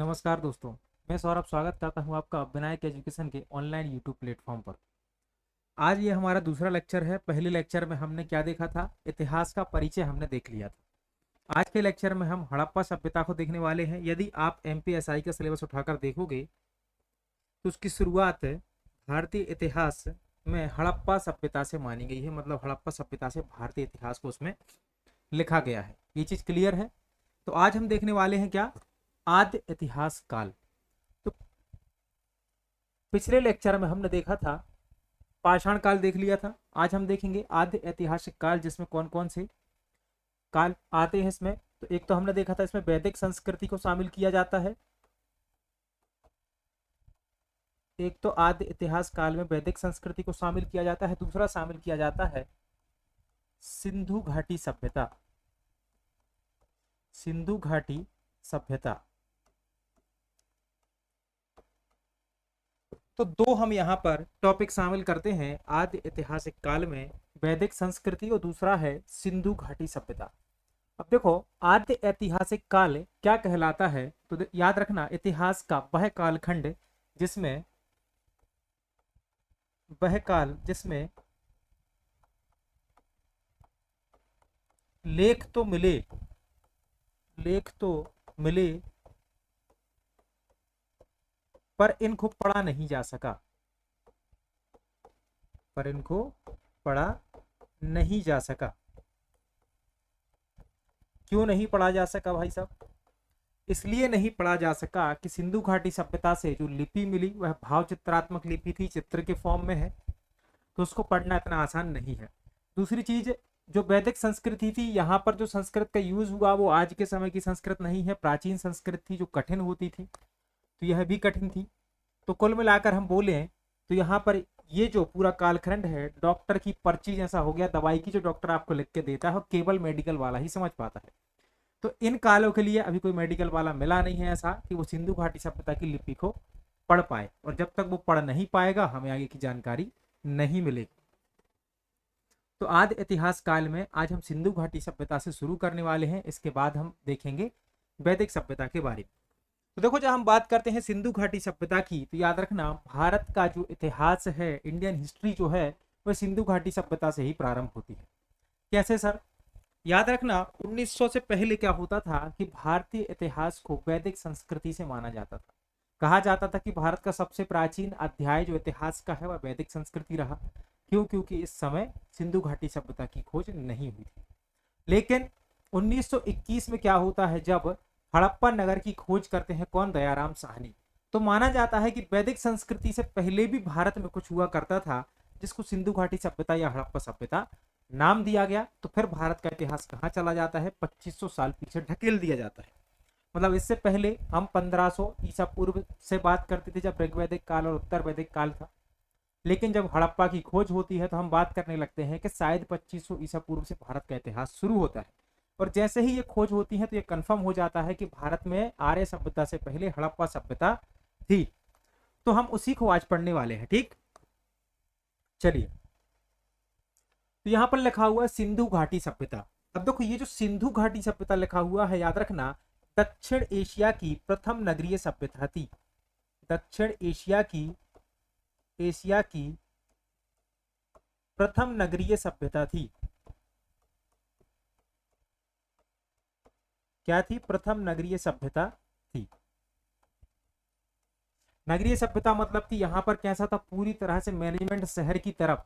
नमस्कार दोस्तों। मैं सौरभ स्वागत करता हूं आपका विनायक एजुकेशन के ऑनलाइन यूट्यूब प्लेटफॉर्म पर। आज ये हमारा दूसरा लेक्चर है। पहले लेक्चर में हमने क्या देखा था? इतिहास का परिचय हमने देख लिया था। आज के लेक्चर में हम हड़प्पा सभ्यता को देखने वाले हैं। यदि आप एमपीएसआई का सिलेबस उठाकर देखोगे तो उसकी शुरुआत भारतीय इतिहास में हड़प्पा सभ्यता से मानी गई है। मतलब हड़प्पा सभ्यता से भारतीय इतिहास को उसमें लिखा गया है। ये चीज क्लियर है। तो आज हम देखने वाले हैं क्या? आद्य इतिहास काल। तो पिछले लेक्चर में हमने देखा था, पाषाण काल देख लिया था। आज हम देखेंगे आद्य ऐतिहासिक काल, जिसमें कौन कौन से काल आते हैं इसमें। तो एक तो हमने देखा था इसमें वैदिक संस्कृति को शामिल किया जाता है। एक तो आद्य इतिहास काल में वैदिक संस्कृति को शामिल किया जाता है। दूसरा शामिल किया जाता है सिंधु घाटी सभ्यता। सिंधु घाटी सभ्यता। तो दो हम यहाँ पर टॉपिक शामिल करते हैं आद्य ऐतिहासिक काल में, वैदिक संस्कृति, और दूसरा है सिंधु घाटी सभ्यता। अब देखो, आद्य ऐतिहासिक काल क्या कहलाता है? तो याद रखना, इतिहास का जिसमें वह काल जिसमें लेख तो मिले, लेख तो मिले पर इनको पढ़ा नहीं जा सका, पर इनको पढ़ा नहीं जा सका। क्यों नहीं पढ़ा जा सका भाई साहब? इसलिए नहीं पढ़ा जा सका कि सिंधु घाटी सभ्यता से जो लिपि मिली वह भाव चित्रात्मक लिपि थी, चित्र के फॉर्म में है, तो उसको पढ़ना इतना आसान नहीं है। दूसरी चीज, जो वैदिक संस्कृति थी, यहाँ पर जो संस्कृत का यूज हुआ वो आज के समय की संस्कृत नहीं है, प्राचीन संस्कृत थी जो कठिन होती थी, तो यह भी कठिन थी। तो कुल मिलाकर हम बोले तो यहाँ पर ये जो पूरा कालखंड है डॉक्टर की पर्ची जैसा हो गया। दवाई की जो डॉक्टर आपको लिख के देता है वो केवल मेडिकल वाला ही समझ पाता है। तो इन कालों के लिए अभी कोई मेडिकल वाला मिला नहीं है ऐसा कि वो सिंधु घाटी सभ्यता की लिपि को पढ़ पाए, और जब तक वो पढ़ नहीं पाएगा हमें आगे की जानकारी नहीं मिलेगी। तो आद्य इतिहास काल में आज हम सिंधु घाटी सभ्यता से शुरू करने वाले हैं। इसके बाद हम देखेंगे वैदिक सभ्यता के बारे में। तो देखो, जब हम बात करते हैं सिंधु घाटी सभ्यता की, तो याद रखना भारत का जो इतिहास है, इंडियन हिस्ट्री जो है, वह सिंधु घाटी सभ्यता से ही प्रारंभ होती है। कैसे सर? याद रखना, 1900 से पहले क्या होता था कि भारतीय इतिहास को वैदिक संस्कृति से माना जाता था। कहा जाता था कि भारत का सबसे प्राचीन अध्याय जो इतिहास का है वह वैदिक संस्कृति रहा। क्यों? क्योंकि इस समय सिंधु घाटी सभ्यता की खोज नहीं हुई थी। लेकिन 1921 में क्या होता है, जब हड़प्पा नगर की खोज करते हैं कौन? दयाराम साहनी। तो माना जाता है कि वैदिक संस्कृति से पहले भी भारत में कुछ हुआ करता था जिसको सिंधु घाटी सभ्यता या हड़प्पा सभ्यता नाम दिया गया। तो फिर भारत का इतिहास कहाँ चला जाता है? 2500 साल पीछे ढकेल दिया जाता है। मतलब इससे पहले हम 1500 ईसा पूर्व से बात करते थे, जब ऋग्वैदिक काल और उत्तर वैदिक काल था। लेकिन जब हड़प्पा की खोज होती है तो हम बात करने लगते हैं कि शायद 2500 ईसा पूर्व से भारत का इतिहास शुरू होता है। और जैसे ही ये खोज होती है तो ये कंफर्म हो जाता है कि भारत में आर्य सभ्यता से पहले हड़प्पा सभ्यता थी। तो हम उसी को आज पढ़ने वाले हैं। ठीक, चलिए। तो यहां पर लिखा हुआ है सिंधु घाटी सभ्यता। अब देखो, ये जो सिंधु घाटी सभ्यता लिखा हुआ है, याद रखना, दक्षिण एशिया की प्रथम नगरीय सभ्यता थी। दक्षिण एशिया की प्रथम नगरीय सभ्यता थी। क्या थी? प्रथम नगरीय सभ्यता थी। नगरीय सभ्यता मतलब कि यहां पर कैसा था? पूरी तरह से मैनेजमेंट शहर की तरफ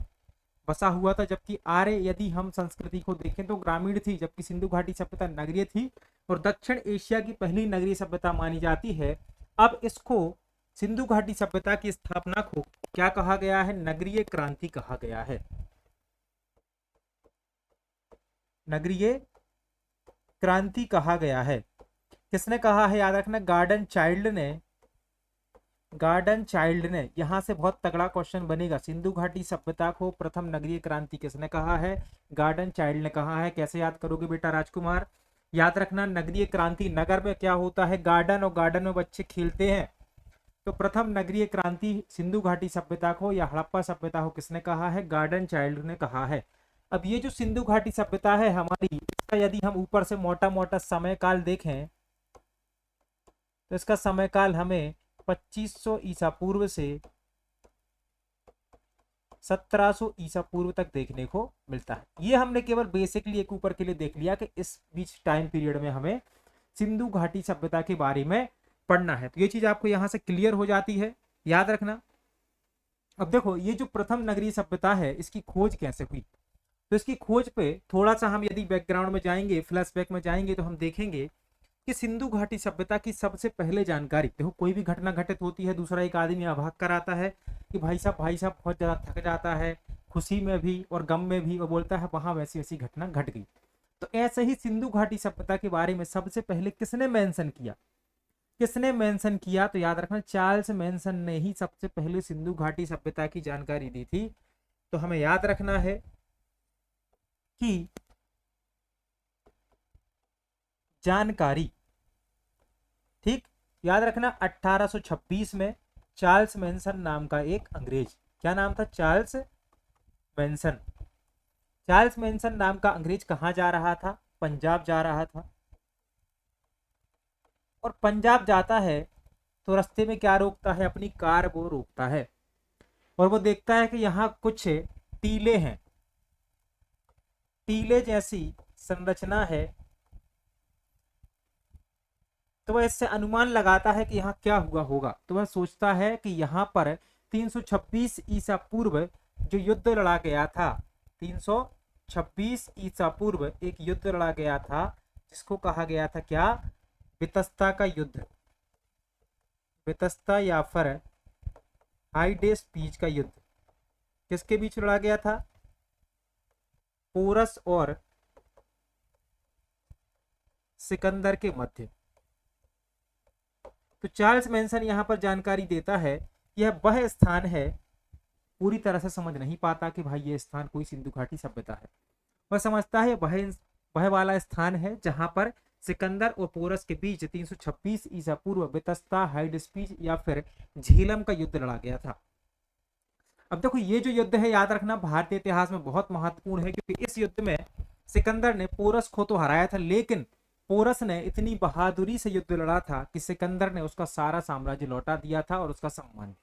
बसा हुआ था, जबकि आर्य यदि हम संस्कृति को देखें तो ग्रामीण थी, जबकि सिंधु घाटी सभ्यता नगरीय थी और दक्षिण एशिया की पहली नगरीय सभ्यता मानी जाती है। अब इसको, सिंधु घाटी सभ्यता की स्थापना को क्या कहा गया है? नगरीय क्रांति कहा गया है। नगरीय क्रांति कहा गया है। किसने कहा है? याद रखना, गार्डन चाइल्ड ने। यहां से बहुत तगड़ा क्वेश्चन बनेगा। सिंधु घाटी सभ्यता को प्रथम नगरीय क्रांति किसने कहा है? गार्डन चाइल्ड ने कहा है। कैसे याद करोगे बेटा राजकुमार? याद रखना, नगरीय क्रांति, नगर में क्या होता है? गार्डन, और गार्डन में बच्चे खेलते हैं। तो प्रथम नगरीय क्रांति सिंधु घाटी सभ्यता को या हड़प्पा सभ्यता को किसने कहा है? गार्डन चाइल्ड ने कहा है। अब ये जो सिंधु घाटी सभ्यता है हमारी, इसका यदि हम ऊपर से मोटा मोटा समय काल देखें तो इसका समय काल हमें 2500 ईसा पूर्व से 1700 ईसा पूर्व तक देखने को मिलता है। ये हमने केवल बेसिकली एक ऊपर के लिए देख लिया कि इस बीच टाइम पीरियड में हमें सिंधु घाटी सभ्यता के बारे में पढ़ना है। तो ये चीज आपको यहां से क्लियर हो जाती है, याद रखना। अब देखो ये जो प्रथम नगरीय सभ्यता है इसकी खोज कैसे हुई, तो इसकी खोज पे थोड़ा सा हम यदि बैकग्राउंड में जाएंगे, फ्लैशबैक में जाएंगे, तो हम देखेंगे कि सिंधु घाटी सभ्यता की सबसे पहले जानकारी, देखो कोई भी घटना घटित होती है दूसरा एक आदमी अभाग कराता है कि भाई साहब बहुत ज्यादा थक जाता है, खुशी में भी और गम में भी, वो बोलता है वहां वैसी वैसी घटना घट गई। तो ऐसे ही सिंधु घाटी सभ्यता के बारे में सबसे पहले किसने मेंशन किया, किसने मेंशन किया, तो याद रखना चार्ल्स मेंशन ने ही सबसे पहले सिंधु घाटी सभ्यता की जानकारी दी थी। तो हमें याद रखना है कि जानकारी, ठीक, याद रखना 1826 में चार्ल्स मेंशन नाम का एक अंग्रेज, क्या नाम था, चार्ल्स मेंशन। चार्ल्स मेंशन नाम का अंग्रेज कहां जा रहा था, पंजाब जा रहा था। और पंजाब जाता है तो रास्ते में क्या रोकता है, अपनी कार वो रोकता है और वो देखता है कि यहाँ कुछ टीले हैं, टीले जैसी संरचना है। तो वह इससे अनुमान लगाता है कि यहाँ क्या हुआ होगा। तो वह सोचता है कि यहाँ पर 326 ईसा पूर्व जो युद्ध लड़ा गया था, 326 ईसा पूर्व एक युद्ध लड़ा गया था जिसको कहा गया था क्या, वितस्ता का युद्ध, वितस्ता या फिर हाइडेस बीच का युद्ध। किसके बीच लड़ा गया था, पोरस और सिकंदर के मध्य। तो चार्ल्स मेंशन यहां पर जानकारी देता है, यह वह स्थान है, पूरी तरह से समझ नहीं पाता कि भाई ये स्थान कोई सिंधु घाटी सभ्यता है, वह समझता है वह वाला स्थान है जहां पर सिकंदर और पोरस के बीच 326 ईसा पूर्व वितस्ता हाइडेस्पीच या फिर झेलम का युद्ध लड़ा गया था। अब देखो ये जो युद्ध है याद रखना भारतीय इतिहास में बहुत महत्वपूर्ण है, क्योंकि इस युद्ध में सिकंदर ने पोरस को तो हराया था, लेकिन पोरस ने इतनी बहादुरी से युद्ध लड़ा था कि सिकंदर ने उसका सारा साम्राज्य लौटा दिया था और उसका सम्मान।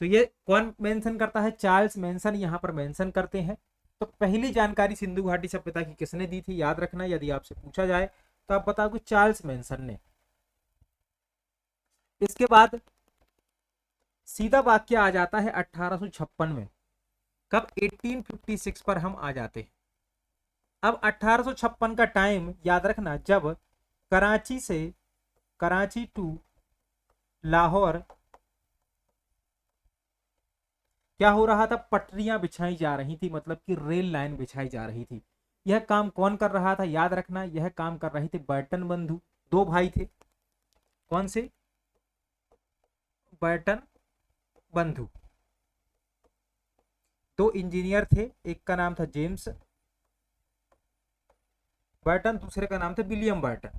तो ये कौन मेंशन करता है, चार्ल्स मेंशन यहां पर मेंशन करते हैं। तो पहली जानकारी सिंधु घाटी सभ्यता की किसने दी थी, याद रखना, यदि आपसे पूछा जाए तो आप बताओगे चार्ल्स मेंशन ने। इसके बाद सीधा वाक्य आ जाता है 1856 में, कब, 1856 पर हम आ जाते हैं। अब 1856 का टाइम याद रखना, जब कराची टू लाहौर क्या हो रहा था, पटरियां बिछाई जा रही थी, मतलब कि रेल लाइन बिछाई जा रही थी। यह काम कौन कर रहा था, याद रखना, यह काम कर रहे थे बर्टन बंधु, दो भाई थे, कौन से, बर्टन बंधु, दो इंजीनियर थे, एक का नाम था जेम्स बर्टन, दूसरे का नाम था विलियम बर्टन।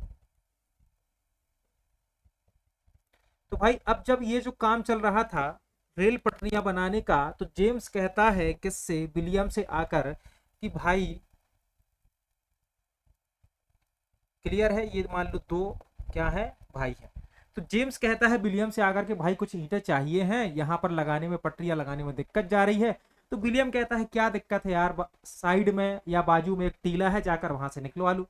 तो भाई अब जब ये जो काम चल रहा था रेल पटरियां बनाने का, तो जेम्स कहता है किससे, विलियम से आकर कि भाई क्लियर है, ये मान लो दो क्या है, भाई है। तो जेम्स कहता है विलियम से आकर के भाई कुछ ईंटें चाहिए हैं यहाँ पर लगाने में, पटरियां लगाने में दिक्कत जा रही है। तो विलियम कहता है क्या दिक्कत है यार, साइड में या बाजू में एक टीला है, जाकर वहां से निकलवा लो।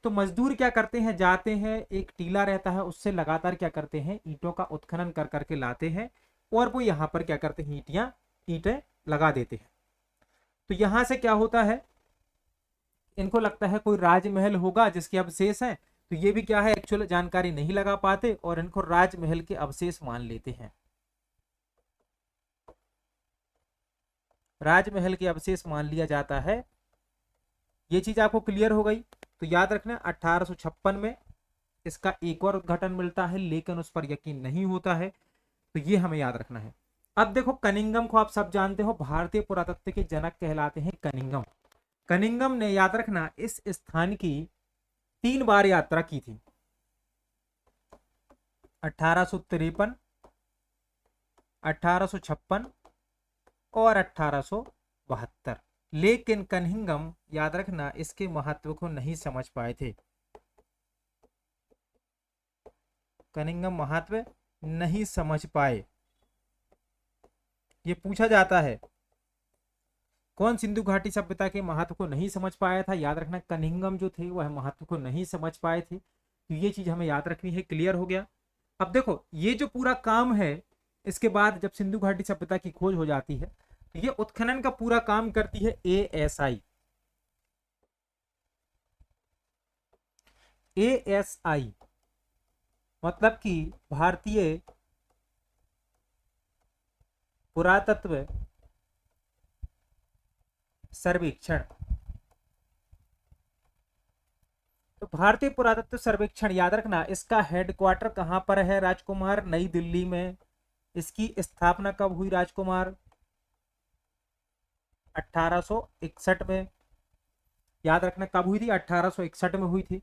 तो मजदूर क्या करते हैं, जाते हैं, एक टीला रहता है उससे लगातार क्या करते हैं, ईंटों का उत्खनन कर करके लाते हैं और वो यहाँ पर क्या करते हैं, ईंटें लगा देते हैं। तो यहां से क्या होता है, इनको लगता है कोई राजमहल होगा जिसके अवशेष हैं, तो ये भी क्या है, एक्चुअल जानकारी नहीं लगा पाते और इनको राजमहल के अवशेष मान लेते हैं, राजमहल के अवशेष मान लिया जाता है। ये चीज आपको क्लियर हो गई। तो याद रखना 1856 में इसका एक और उद्घाटन मिलता है, लेकिन उस पर यकीन नहीं होता है, तो ये हमें याद रखना है। अब देखो कनिंगम को आप सब जानते हो, भारतीय पुरातत्व के जनक कहलाते हैं कनिंगम। कनिंगम ने याद रखना इस स्थान की 3 बार यात्रा की थी, 1853, 1856 और 1872। लेकिन कनिंगम याद रखना इसके महत्व को नहीं समझ पाए थे, कनिंघम महत्व नहीं समझ पाए। ये पूछा जाता है कौन सिंधु घाटी सभ्यता के महत्व को नहीं समझ पाया था। याद रखना कनिंघम जो थे वह महत्व को नहीं समझ पाए थे। तो ये चीज हमें याद रखनी है। क्लियर हो गया। अब देखो ये जो पूरा काम है, इसके बाद जब सिंधु घाटी सभ्यता की खोज हो जाती है तो ये उत्खनन का पूरा काम करती है एएसआई। एएसआई मतलब कि भारतीय पुरातत्व सर्वेक्षण। तो भारतीय पुरातत्व सर्वेक्षण याद रखना, इसका हेडक्वार्टर कहां पर है राजकुमार? नई दिल्ली में। इसकी स्थापना कब हुई राजकुमार? 1861 में। याद रखना कब हुई थी? 1861 में हुई थी।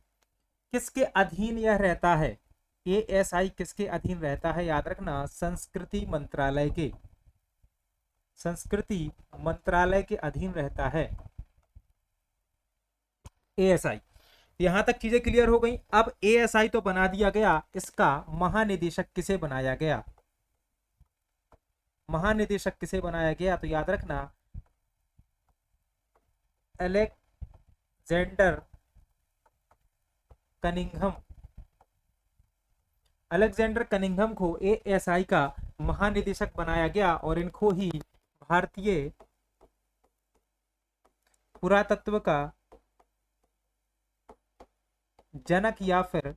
किसके अधीन यह रहता है? एएसआई किसके अधीन रहता है? याद रखना संस्कृति मंत्रालय के, संस्कृति मंत्रालय के अधीन रहता है एएसआई। यहां तक चीजें क्लियर हो गई। अब एएसआई तो बना दिया गया, इसका महानिदेशक किसे बनाया गया? महानिदेशक किसे बनाया गया? तो याद रखना अलेक्जेंडर कनिंघम। अलेक्जेंडर कनिंघम को एएसआई का महानिदेशक बनाया गया और इनको ही भारतीय पुरातत्व का जनक या फिर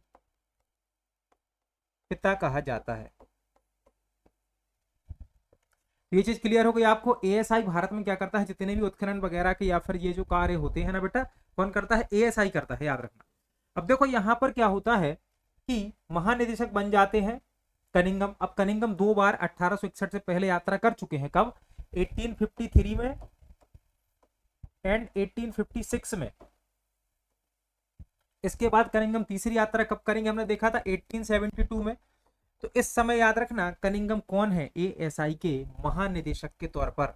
पिता कहा जाता है। ये चीज क्लियर हो गई आपको। एएसआई भारत में क्या करता है? जितने भी उत्खनन वगैरह के या फिर ये जो कार्य होते हैं ना बेटा, कौन करता है? एएसआई करता है, याद रखना। अब देखो यहां पर क्या होता है कि महानिदेशक बन जाते हैं कनिंघम। अब कनिंघम 2 बार 1861 से पहले यात्रा कर चुके हैं। कब? 1853 में एंड 1856 में। इसके बाद कनिंघम तीसरी यात्रा कब करेंगे? हमने देखा था 1872 में। तो इस समय याद रखना कनिंघम कौन है? एएसआई के महानिदेशक के तौर पर,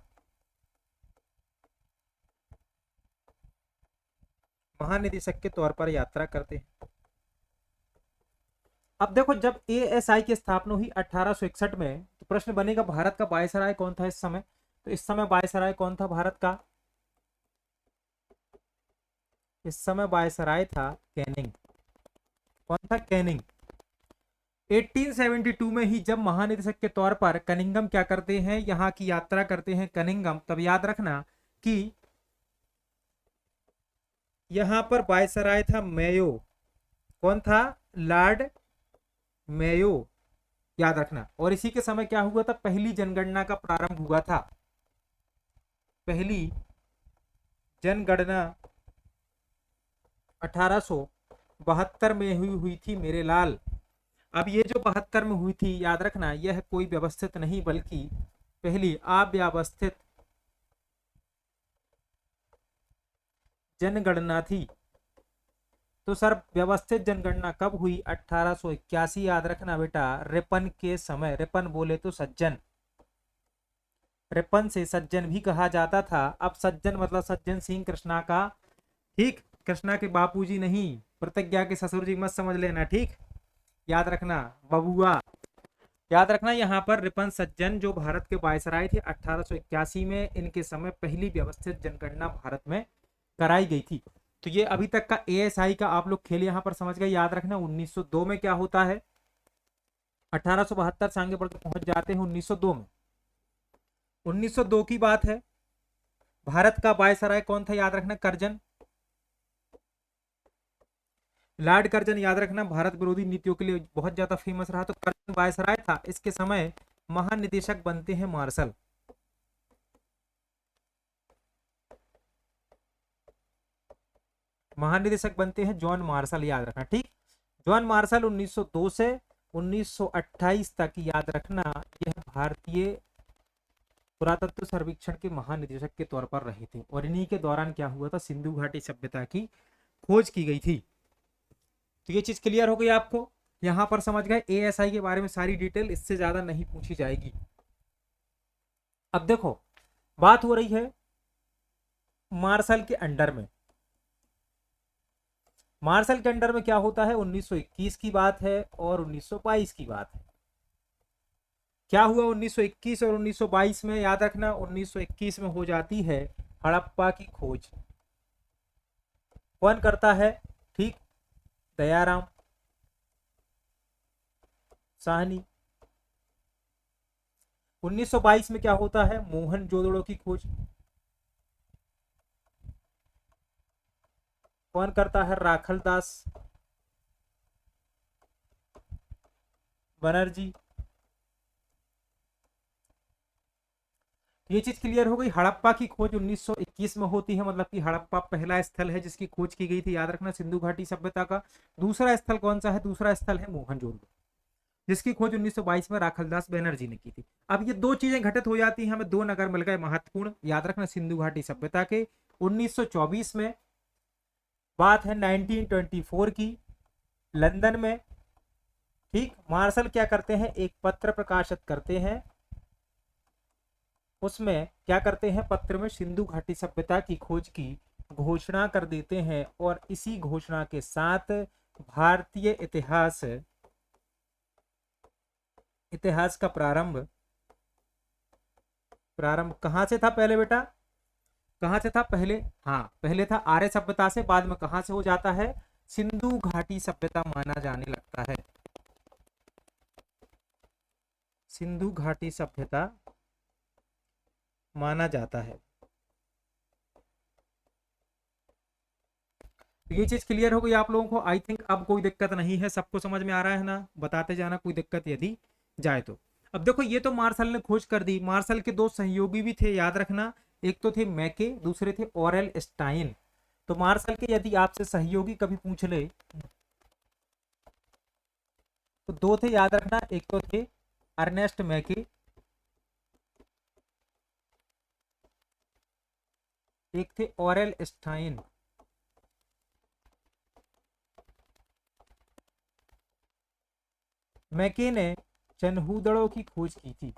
महानिदेशक के तौर पर यात्रा करते हैं। अब देखो जब एएसआई की स्थापना हुई 1861 में, तो प्रश्न बनेगा भारत का वायसराय कौन था इस समय? तो इस समय वायसराय कौन था भारत का? इस समय वायसराय था कैनिंग। कौन था? कैनिंग। 1872 में ही जब महानिदेशक के तौर पर कनिंघम क्या करते हैं? यहाँ की यात्रा करते हैं कनिंघम। तब याद रखना कि यहां पर वायसराय था मेयो। कौन था? लॉर्ड मेयो, याद रखना। और इसी के समय क्या हुआ था? पहली जनगणना का प्रारंभ हुआ था। पहली जनगणना 1872 में हुई थी मेरे लाल। अब ये जो 72 में हुई थी, याद रखना यह कोई व्यवस्थित नहीं बल्कि पहली अव्यवस्थित जनगणना थी। तो सर व्यवस्थित जनगणना कब हुई? 1881। याद रखना बेटा रिपन के समय। रिपन बोले तो सज्जन, रिपन से सज्जन भी कहा जाता था। अब सज्जन मतलब सज्जन सिंह कृष्णा का, ठीक? कृष्णा के बापूजी नहीं, प्रतिज्ञा के ससुर जी मत समझ लेना, ठीक? याद रखना बबुआ। याद रखना यहाँ पर रिपन सज्जन जो भारत के वायसराय थे 1881 में, इनके समय पहली व्यवस्थित जनगणना भारत में कराई गई थी। तो ये अभी तक का एएसआई का आप लोग खेल यहाँ पर समझ गए। याद रखना 1902 में क्या होता है? 1872 से आगे बढ़ के पहुंच जाते हैं 1902 में। 1902 की बात है। भारत का वायसराय कौन था? याद रखना कर्जन, लॉर्ड कर्जन। याद रखना भारत विरोधी नीतियों के लिए बहुत ज्यादा फेमस रहा। तो कर्जन वायसराय था। इसके समय महानिदेशक बनते हैं मार्शल। महानिदेशक बनते हैं जॉन मार्शल, याद रखना, ठीक? जॉन मार्शल 1902 से 1928 तक, याद रखना, यह भारतीय पुरातत्व सर्वेक्षण के महानिदेशक के तौर पर रहे थे। और इन्हीं के दौरान क्या हुआ था? सिंधु घाटी सभ्यता की खोज की गई थी। तो ये चीज क्लियर हो गई आपको। यहां पर समझ गए एएसआई के बारे में सारी डिटेल, इससे ज्यादा नहीं पूछी जाएगी। अब देखो बात हो रही है मार्शल के अंडर में। मार्शल के अंडर में क्या होता है, 1921 की बात है और 1922 की बात है। क्या हुआ 1921 और 1922 में, याद रखना 1921 में हो जाती है हड़प्पा की खोज। कौन करता है, ठीक, दयाराम साहनी। 1922 में क्या होता है, मोहनजोदड़ो की खोज। कौन करता है, राखल दास बनर्जी। ये चीज क्लियर हो गई। हड़प्पा की खोज 1921 में होती है, मतलब कि हड़प्पा पहला स्थल है जिसकी खोज की गई थी, याद रखना, सिंधु घाटी सभ्यता का। दूसरा स्थल कौन सा है, दूसरा स्थल है मोहनजोदड़ो, जिसकी खोज 1922 में राखलदास बनर्जी ने की थी। अब ये दो चीजें घटित हो जाती हैं, हमें दो नगर मिल गए महत्वपूर्ण, याद रखना, सिंधु घाटी सभ्यता के। 1924 में बात है 1924 की, लंदन में, ठीक, मार्शल क्या करते हैं, एक पत्र प्रकाशित करते हैं। उसमें क्या करते हैं, पत्र में सिंधु घाटी सभ्यता की खोज की घोषणा कर देते हैं, और इसी घोषणा के साथ भारतीय इतिहास का प्रारंभ कहां से था पहले बेटा, कहां से था पहले, हाँ पहले था आर्य सभ्यता से, बाद में कहां से हो जाता है, सिंधु घाटी सभ्यता माना जाने लगता है। सिंधु घाटी सभ्यता माना जाता है। तो ये चीज क्लियर हो गई आप लोगों को, आई थिंक अब कोई दिक्कत नहीं है, सबको समझ में आ रहा है ना, बताते जाना कोई दिक्कत यदि जाए तो। अब देखो ये तो मार्शल ने खोज कर दी, मार्शल के दो सहयोगी भी थे, याद रखना, एक तो थे मैके, दूसरे थे ऑरेल स्टाइन। तो मार्शल के यदि आपसे सहयोगी कभी पूछ ले तो दो थे, याद रखना, एक तो थे अर्नेस्ट मैके, एक थे ऑरेल स्टाइन। मैके ने चनहूदड़ों की खोज की थी।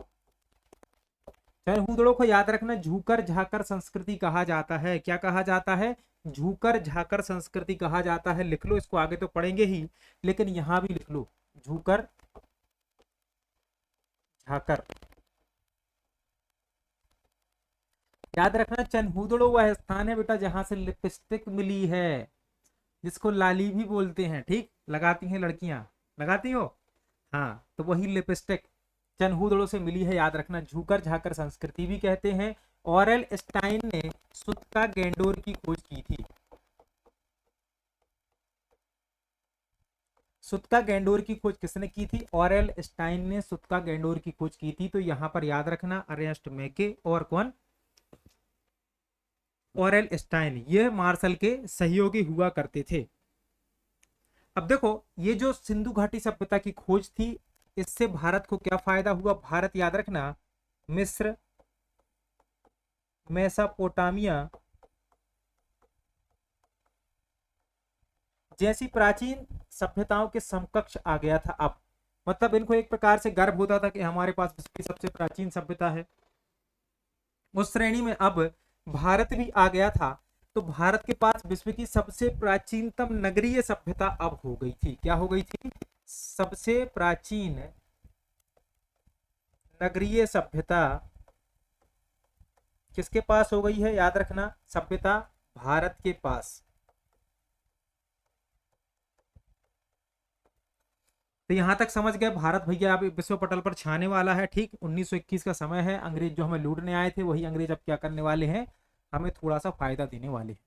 चनहूदड़ों को याद रखना झूकर झाकर संस्कृति कहा जाता है, क्या कहा जाता है, झूकर झाकर संस्कृति कहा जाता है। लिख लो इसको, आगे तो पढ़ेंगे ही, लेकिन यहां भी लिख लो, झूकर झाकर। याद रखना चनहूदड़ो वह स्थान है बेटा जहां से लिपस्टिक मिली है, जिसको लाली भी बोलते हैं, ठीक, लगाती हैं लड़कियां, लगाती हो, हाँ, तो वही लिपस्टिक चनहूदड़ो से मिली है, याद रखना, झूकर झाकर संस्कृति भी कहते हैं। ऑरेल स्टाइन ने सुत्का गैंडोर की खोज की थी। सुत्का गैंडोर की खोज किसने की थी, ऑरेल स्टाइन ने सुत्का गैंडोर की खोज की थी। तो यहां पर याद रखना अर्नेस्ट मैके और कौन, ऑरेल स्टाइन, ये मार्शल के सहयोगी हुआ करते थे। अब देखो ये जो सिंधु घाटी सभ्यता की खोज थी, इससे भारत को क्या फायदा हुआ, भारत याद रखना मिस्र, मेसोपोटामिया जैसी प्राचीन सभ्यताओं के समकक्ष आ गया था। अब मतलब इनको एक प्रकार से गर्व होता था कि हमारे पास विश्व की सबसे प्राचीन सभ्यता है, उस श्रेणी में अब भारत भी आ गया था। तो भारत के पास विश्व की सबसे प्राचीनतम नगरीय सभ्यता अब हो गई थी, क्या हो गई थी, सबसे प्राचीन नगरीय सभ्यता किसके पास हो गई है, याद रखना, सभ्यता भारत के पास। तो यहां तक समझ गए, भारत भैया अब विश्व पटल पर छाने वाला है, ठीक। 1921 का समय है, अंग्रेज जो हमें लूटने आए थे वही अंग्रेज अब क्या करने वाले हैं, हमें थोड़ा सा फायदा देने वाले हैं।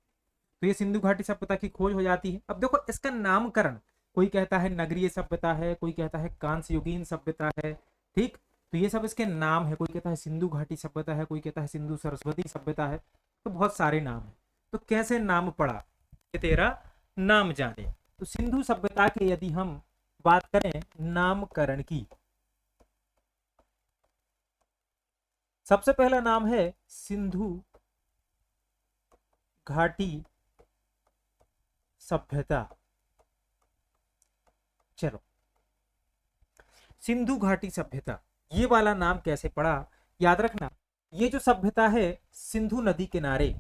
तो ये सिंधु घाटी सभ्यता की खोज हो जाती है। अब देखो इसका नामकरण, कोई कहता है नगरीय सभ्यता है, कोई कहता है कांस्य युगीन सभ्यता है, ठीक। तो ये सब इसके नाम है, कोई कहता है सिंधु घाटी सभ्यता है, कोई कहता है सिंधु सरस्वती सभ्यता है, तो बहुत सारे नाम है। तो कैसे नाम पड़ा, ये तेरा नाम जाने। तो सिंधु सभ्यता के यदि हम बात करें नामकरण की, सबसे पहला नाम है सिंधु घाटी सभ्यता। चलो सिंधु घाटी सभ्यता, ये वाला नाम कैसे पड़ा, याद रखना, ये जो सभ्यता है सिंधु नदी किनारे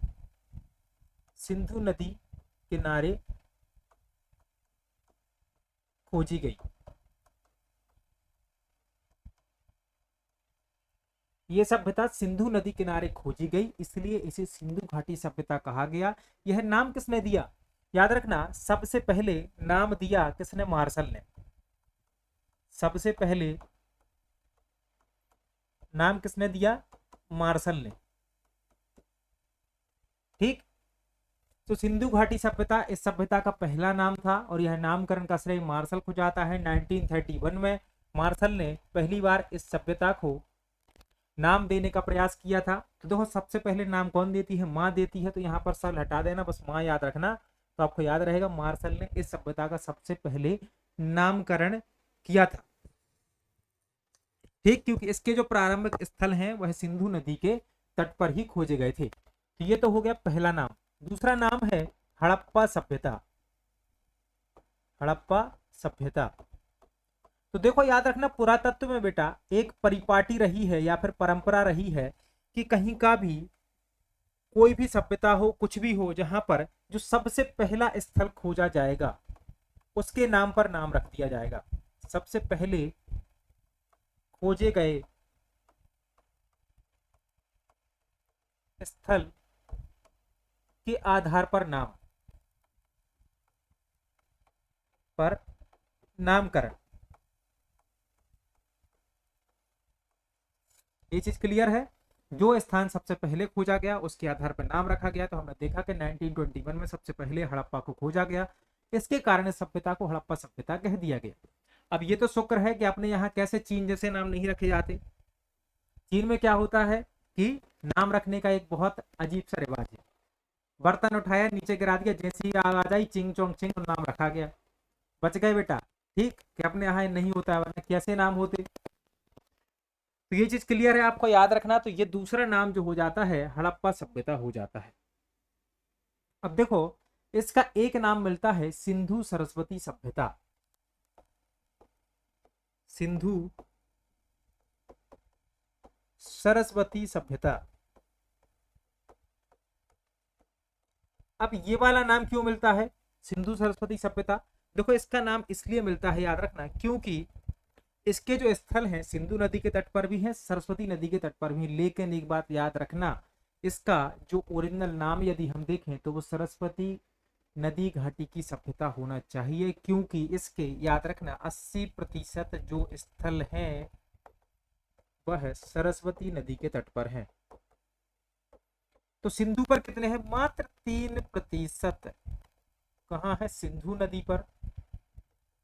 खोजी गई। ये सभ्यता सिंधु नदी किनारे खोजी गई, इसलिए इसे सिंधु घाटी सभ्यता कहा गया। यह नाम किसने दिया? याद रखना, सबसे पहले नाम दिया किसने? मार्शल ने। सबसे पहले नाम किसने दिया? मार्शल ने। ठीक। तो सिंधु घाटी सभ्यता इस सभ्यता का पहला नाम था और यह नामकरण का श्रेय मार्शल को जाता है। 1931 में मार्शल ने पहली बार इस सभ्यता को नाम देने का प्रयास किया था। तो देखो, सबसे पहले नाम कौन देती है? माँ देती है। तो यहाँ पर सल हटा देना, बस माँ याद रखना, तो आपको याद रहेगा मार्शल ने इस सभ्यता का सबसे पहले नामकरण किया था। ठीक, क्योंकि इसके जो प्रारंभिक स्थल हैं वह सिंधु नदी के तट पर ही खोजे गए थे। तो ये तो हो गया पहला नाम। दूसरा नाम है हड़प्पा सभ्यता। हड़प्पा सभ्यता। तो देखो, याद रखना, पुरातत्व में बेटा एक परिपाटी रही है या फिर परंपरा रही है कि कहीं का भी कोई भी सभ्यता हो, कुछ भी हो, जहां पर जो सबसे पहला स्थल खोजा जाएगा उसके नाम पर नाम रख दिया जाएगा। सबसे पहले खोजे गए स्थल के आधार पर नामकरण। ये चीज क्लियर है? जो स्थान सबसे पहले खोजा गया उसके आधार पर नाम रखा गया। तो हमने देखा कि 1921 में सबसे पहले हड़प्पा को खोजा गया, इसके कारण सभ्यता को हड़प्पा सभ्यता कह दिया गया। अब ये तो शुक्र है कि अपने यहाँ कैसे चीन जैसे नाम नहीं रखे जाते। चीन में क्या होता है कि नाम रखने का एक बहुत अजीब सा रिवाज है। बर्तन उठाया, नीचे गिरा दिया, जैसे ही आवाज आई चिंग चोंग चिंग, नाम रखा गया। बच गए बेटा। ठीक, कि अपने यहाँ नहीं होता है, वरना कैसे नाम होते। तो ये चीज क्लियर है, आपको याद रखना। तो ये दूसरा नाम जो हो जाता है हड़प्पा सभ्यता हो जाता है। अब देखो, इसका एक नाम मिलता है सिंधु सरस्वती सभ्यता। सिंधु सरस्वती सभ्यता। अब ये वाला नाम क्यों मिलता है सिंधु सरस्वती सभ्यता? देखो, इसका नाम इसलिए मिलता है, याद रखना, क्योंकि इसके जो स्थल हैं सिंधु नदी के तट पर भी हैं, सरस्वती नदी के तट पर भी। लेकिन एक बात याद रखना, इसका जो ओरिजिनल नाम यदि हम देखें तो वो सरस्वती नदी घाटी की सभ्यता होना चाहिए, क्योंकि इसके, याद रखना, 80% जो स्थल हैं वह सरस्वती नदी के तट पर हैं। तो सिंधु पर कितने हैं? मात्र 3%। कहाँ है? सिंधु नदी पर।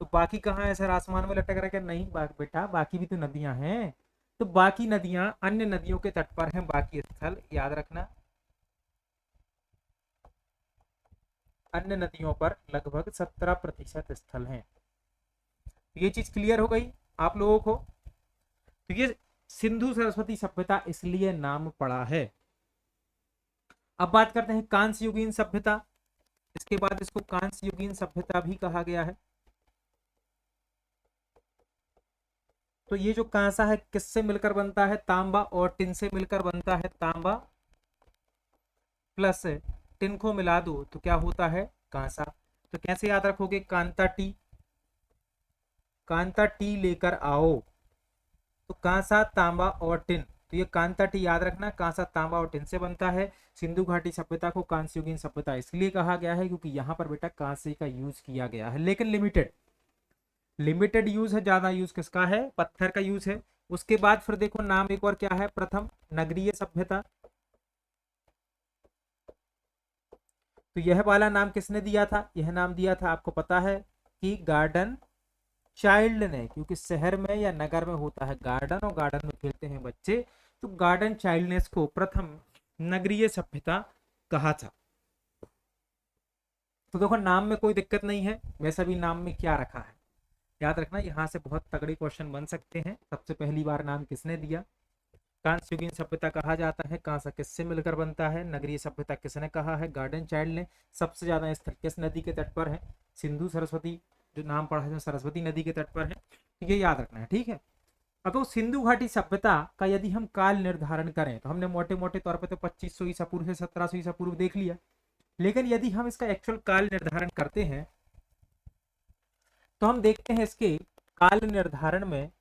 तो बाकी कहाँ है सर? आसमान में लटक रहा है? नहीं बेटा, बाकी भी तो नदियां हैं। तो बाकी नदियां अन्य नदियों के तट पर हैं। बाकी स्थल याद रखना, अन्य नदियों पर लगभग 17% स्थल हैं। ये चीज क्लियर हो गई आप लोगों को? तो ये सिंधु सरस्वती सभ्यता इसलिए नाम पड़ा है। अब बात करते हैं कांस्य युगीन सभ्यता। इसके बाद इसको कांस्य युगीन सभ्यता भी कहा गया है। तो ये जो कांसा है किससे मिलकर बनता है? तांबा और टिन से मिलकर बनता है। तांबा प्लस टिन को मिला दो तो क्या होता है? कांसा। तो कैसे याद रखोगे? कांता टी, कांता टी लेकर आओ। तो कांसा, तांबा और टिन। तो ये कांता टी याद रखना, कांसा, तांबा और टिन से बनता है। सिंधु घाटी सभ्यता को कांस्य युगीन सभ्यता इसलिए कहा गया है क्योंकि यहाँ पर बेटा कांसे का यूज किया गया है, लेकिन लिमिटेड यूज है। ज्यादा यूज किसका है? पत्थर का यूज है। उसके बाद फिर देखो नाम एक और क्या है? प्रथम नगरीय सभ्यता। तो यह वाला नाम किसने दिया था? यह नाम दिया था, आपको पता है, कि गार्डन चाइल्ड ने, क्योंकि शहर में या नगर में होता है गार्डन और गार्डन में खेलते हैं बच्चे। तो गार्डन चाइल्ड ने इसको प्रथम नगरीय सभ्यता कहा था। तो देखो, नाम में कोई दिक्कत नहीं है, वैसा भी नाम में क्या रखा है याद रखना। यहाँ से बहुत तगड़े क्वेश्चन बन सकते हैं। सबसे पहली बार नाम किसने दिया? कांस्य युगीन सभ्यता कहा जाता है। कांसा किससे मिलकर बनता है? नगरीय सभ्यता किसने कहा है? गार्डन चाइल्ड ने। सबसे ज्यादा स्थल किस नदी के तट पर है? सिंधु सरस्वती, जो नाम पढ़ा है सरस्वती नदी के तट पर है। तो ये याद रखना है, ठीक है। अब तो सिंधु घाटी सभ्यता का यदि हम काल निर्धारण करें तो हमने मोटे मोटे तौर पर तो 2500 ईसा पूर्व से 1700 ईसा पूर्व देख लिया। लेकिन यदि हम इसका एक्चुअल काल निर्धारण करते हैं तो हम देखते हैं इसके काल निर्धारण में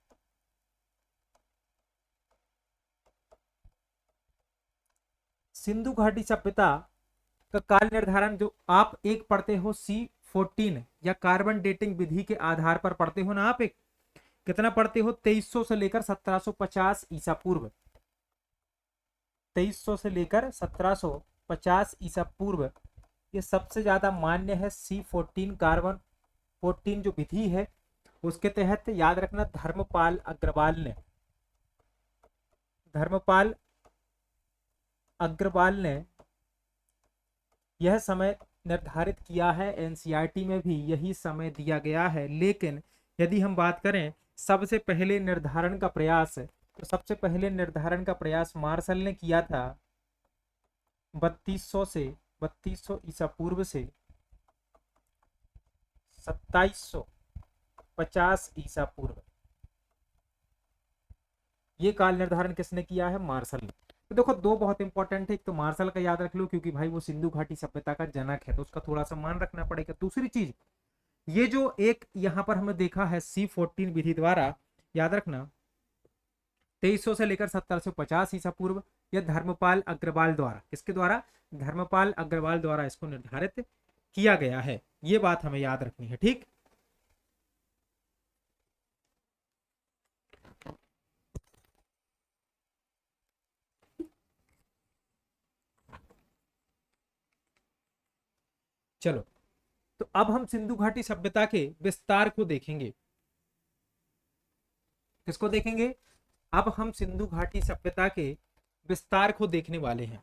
सिंधु घाटी सभ्यता का काल निर्धारण जो आप एक पढ़ते हो C14 या कार्बन डेटिंग विधि के आधार पर पढ़ते हो ना, आप एक कितना पढ़ते हो 2300 से लेकर 1750 ईसा पूर्व, 2300 से लेकर 1750 ईसा पूर्व, ये सबसे ज्यादा मान्य है। C14 कार्बन 14 जो विधि है उसके तहत याद रखना धर्मपाल अग्रवाल ने यह समय निर्धारित किया है। एनसीईआरटी में भी यही समय दिया गया है। लेकिन यदि हम बात करें सबसे पहले निर्धारण का प्रयास, तो सबसे पहले निर्धारण का प्रयास मार्शल ने किया था 3200 ईसा पूर्व से 2750 ईसा पूर्व। ये काल निर्धारण किसने किया है? मार्शल ने। तो देखो दो बहुत इंपॉर्टेंट है, एक तो मार्शल का याद रख लो क्योंकि भाई वो सिंधु घाटी सभ्यता का जनक है तो उसका थोड़ा सा मान रखना पड़ेगा। दूसरी चीज, ये जो एक यहाँ पर हमने देखा है C14 विधि द्वारा, याद रखना 2300 से लेकर 1750 ईसा पूर्व, यह धर्मपाल अग्रवाल द्वारा, किसके द्वारा? धर्मपाल अग्रवाल द्वारा इसको निर्धारित किया गया है। ये बात हमें याद रखनी है, ठीक। चलो, तो अब हम सिंधु घाटी सभ्यता के विस्तार को देखेंगे। किसको देखेंगे? अब हम सिंधु घाटी सभ्यता के विस्तार को देखने वाले हैं।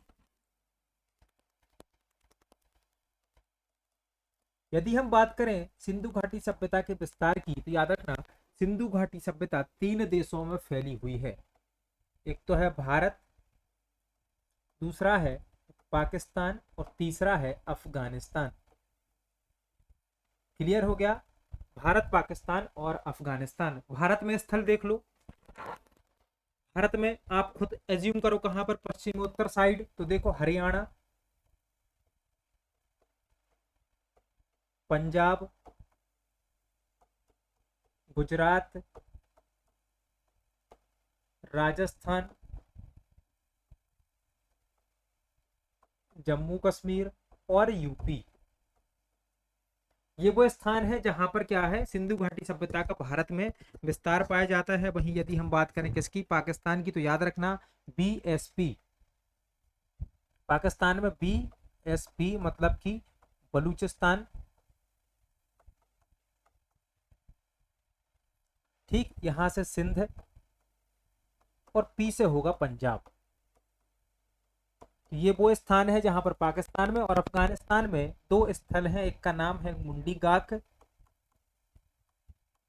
यदि हम बात करें सिंधु घाटी सभ्यता के विस्तार की, तो याद रखना सिंधु घाटी सभ्यता 3 देशों में फैली हुई है। एक तो है भारत, दूसरा है पाकिस्तान और तीसरा है अफगानिस्तान। क्लियर हो गया? भारत, पाकिस्तान और अफगानिस्तान। भारत में स्थल देख लो, भारत में आप खुद एज्यूम करो कहां पर? पश्चिमोत्तर साइड, तो देखो हरियाणा, पंजाब, गुजरात, राजस्थान, जम्मू कश्मीर और यूपी। ये वो स्थान है जहां पर क्या है? सिंधु घाटी सभ्यता का भारत में विस्तार पाया जाता है। वहीं यदि हम बात करें किसकी? पाकिस्तान की, तो याद रखना BSP, पाकिस्तान में BSP मतलब कि बलूचिस्तान, ठीक, यहां से सिंध है और P से होगा पंजाब। तो ये वो स्थान है जहां पर पाकिस्तान में और अफगानिस्तान में दो स्थल हैं। एक का नाम है मुंडी गाक